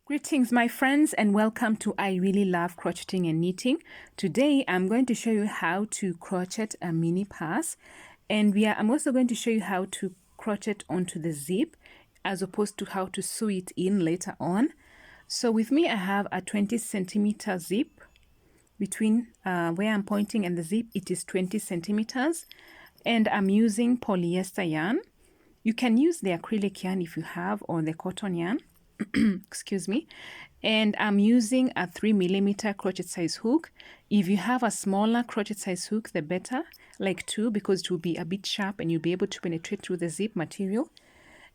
Greetings my friends and welcome to I Really Love Crocheting and Knitting. Today I'm going to show you how to crochet a mini purse, and I'm also going to show you how to crochet onto the zip as opposed to how to sew it in later on. So with me I have a 20 centimeter zip. Between where I'm pointing and the zip it is 20 centimeters, and I'm using polyester yarn. You can use the acrylic yarn if you have, or the cotton yarn. Excuse me. And I'm using a 3mm crochet size hook. If you have a smaller crochet size hook, the better, like 2, because it will be a bit sharp and you'll be able to penetrate through the zip material.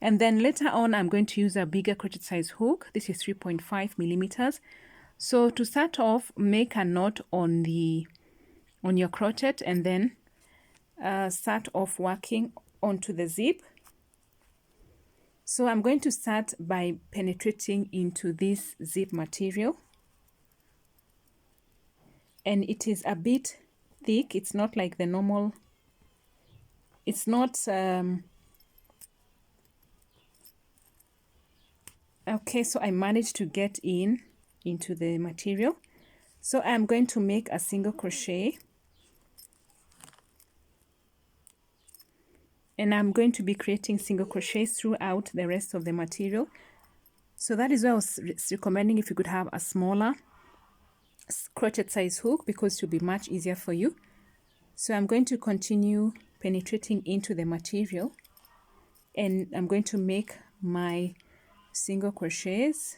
And then later on I'm going to use a bigger crochet size hook. This is 3.5mm. So to start off, make a knot on your crochet and then start off working onto the zip. So I'm going to start by penetrating into this zip material, and it is a bit thick. It's not like the normal, it's not okay. So I managed to get into the material. So I'm going to make a single crochet, and I'm going to be creating single crochets throughout the rest of the material. So that is why I was recommending if you could have a smaller crochet size hook, because it will be much easier for you. So I'm going to continue penetrating into the material, and I'm going to make my single crochets.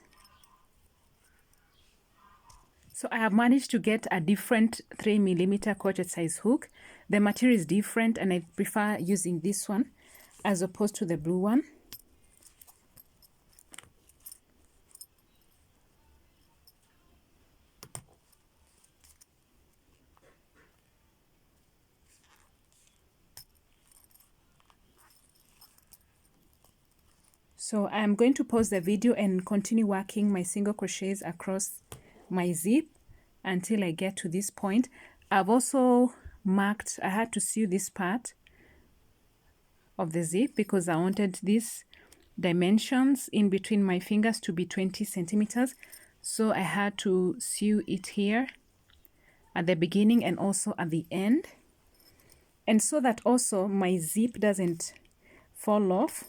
So I have managed to get a different 3mm crochet size hook. The material is different and I prefer using this one as opposed to the blue one. So I'm going to pause the video and continue working my single crochets across my zip until I get to this point. I've also marked, I had to sew this part of the zip because I wanted these dimensions in between my fingers to be 20 centimeters. So I had to sew it here at the beginning and also at the end. And so that also my zip doesn't fall off.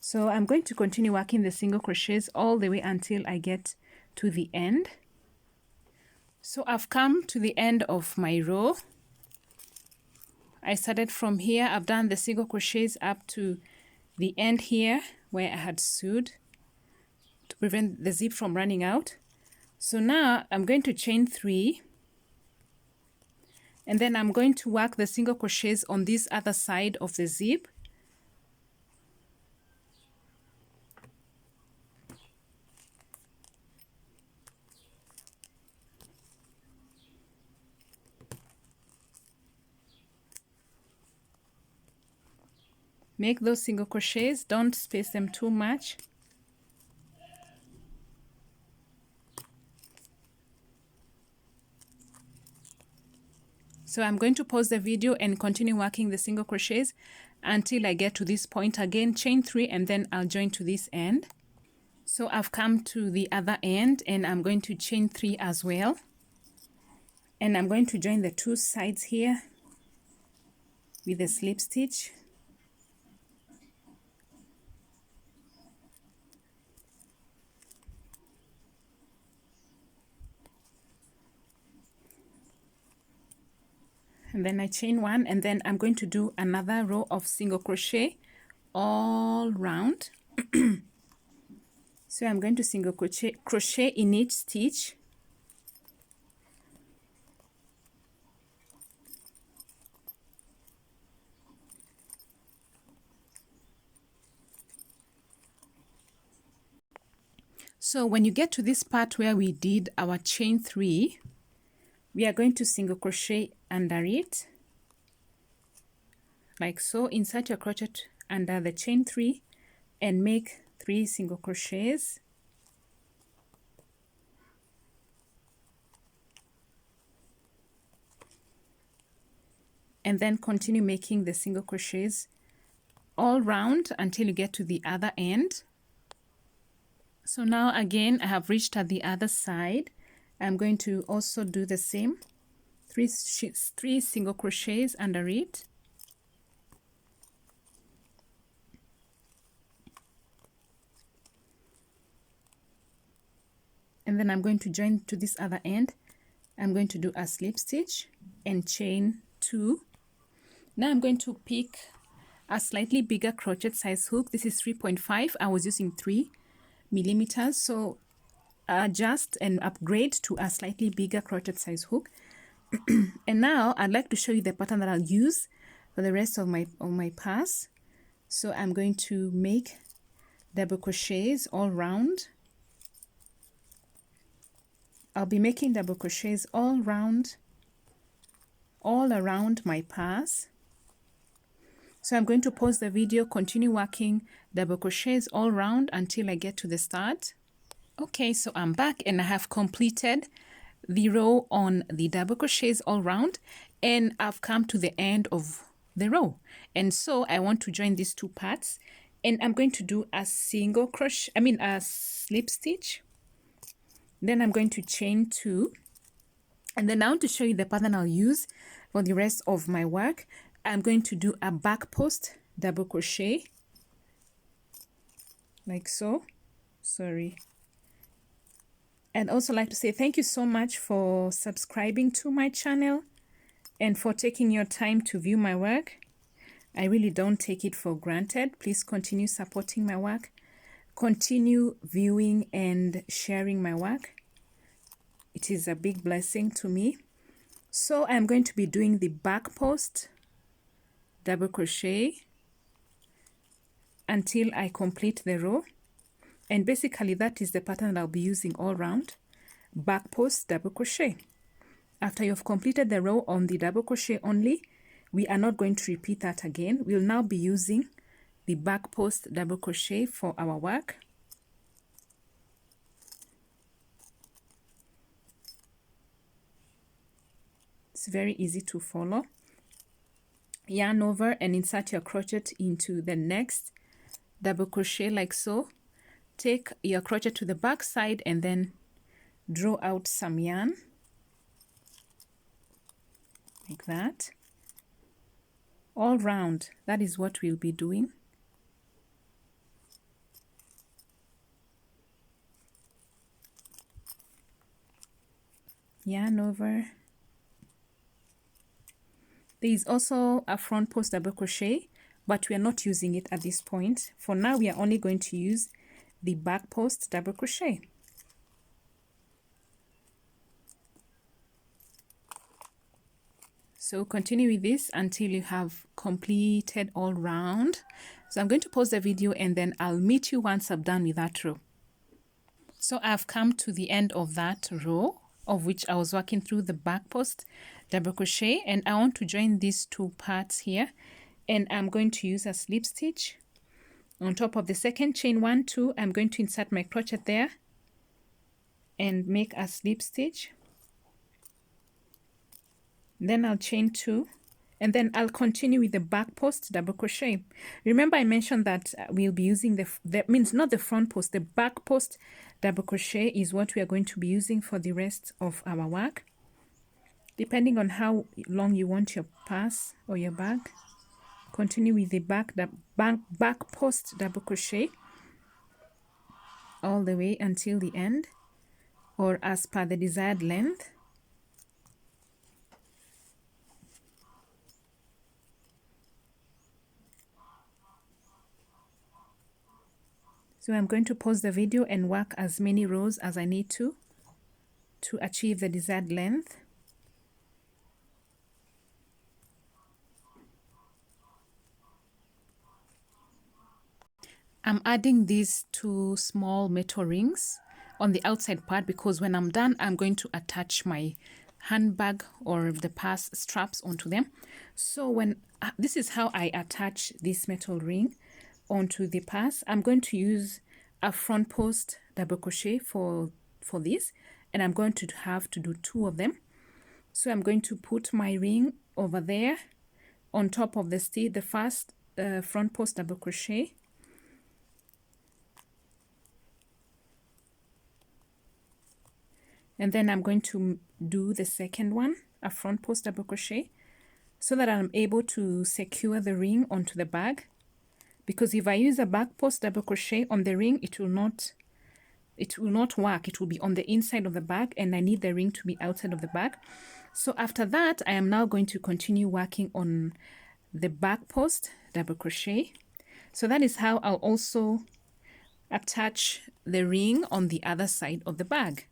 So I'm going to continue working the single crochets all the way until I get to the end. So I've come to the end of my row. I started from here. I've done the single crochets up to the end here where I had sewed to prevent the zip from running out. So now I'm going to chain 3, and then I'm going to work the single crochets on this other side of the zip. Make those single crochets, don't space them too much. So I'm going to pause the video and continue working the single crochets until I get to this point again, chain 3, and then I'll join to this end. So I've come to the other end and I'm going to chain 3 as well. And I'm going to join the 2 sides here with a slip stitch. And then I chain 1, and then I'm going to do another row of single crochet all round. So I'm going to single crochet in each stitch. So when you get to this part where we did our chain 3, we are going to single crochet under it, like so. Insert your crochet under the chain 3 and make 3 single crochets. And then continue making the single crochets all round until you get to the other end. So now again I have reached at the other side. I'm going to also do the same, three single crochets under it. And then I'm going to join to this other end. I'm going to do a slip stitch and chain 2. Now I'm going to pick a slightly bigger crochet size hook. This is 3.5. I was using 3 millimeters, so adjust and upgrade to a slightly bigger crochet size hook. And now I'd like to show you the pattern that I'll use for the rest of my pass. So I'm going to make double crochets all round. I'll be making double crochets all around my pass. So I'm going to pause the video, continue working double crochets all around until I get to the start. Okay, so I'm back and I have completed the row on the double crochets all around, and I've come to the end of the row. And so I want to join these two parts, and I'm going to do a single crochet, a slip stitch. Then I'm going to chain 2, and then I want to show you the pattern I'll use for the rest of my work. I'm going to do a back post double crochet like so. Sorry. And also like to say thank you so much for subscribing to my channel and for taking your time to view my work. I really don't take it for granted. Please continue supporting my work. Continue viewing and sharing my work. It is a big blessing to me. So I'm going to be doing the back post double crochet until I complete the row. And basically that is the pattern I'll be using all round. Back post double crochet. After you've completed the row on the double crochet only, we are not going to repeat that again. We'll now be using the back post double crochet for our work. It's very easy to follow. Yarn over and insert your crochet into the next double crochet like so. Take your crochet to the back side and then draw out some yarn like that all round. That is what we'll be doing. Yarn over. There is also a front post double crochet, but we are not using it at this point. For now, we are only going to use the back post double crochet. So continue with this until you have completed all round. So I'm going to pause the video and then I'll meet you once I've done with that row. So I've come to the end of that row, of which I was working through the back post double crochet, and I want to join these two parts here, and I'm going to use a slip stitch on top of the second chain 1, 2. I'm going to insert my crochet there and make a slip stitch. Then I'll chain 2, and then I'll continue with the back post double crochet. Remember I mentioned that we'll be using not the front post, the back post double crochet is what we are going to be using for the rest of our work, depending on how long you want your pass or your bag. Continue with the back post double crochet all the way until the end, or as per the desired length. So I'm going to pause the video and work as many rows as I need to achieve the desired length. I'm adding these 2 small metal rings on the outside part because when I'm done, I'm going to attach my handbag or the pass straps onto them. So when this is how I attach this metal ring onto the pass. I'm going to use a front post double crochet for this, and I'm going to have to do 2 of them. So I'm going to put my ring over there on top of the first front post double crochet, and then I'm going to do the second one, a front post double crochet, so that I'm able to secure the ring onto the bag. Because if I use a back post double crochet on the ring, it will not work. It will be on the inside of the bag, and I need the ring to be outside of the bag. So after that, I am now going to continue working on the back post double crochet. So that is how I'll also attach the ring on the other side of the bag.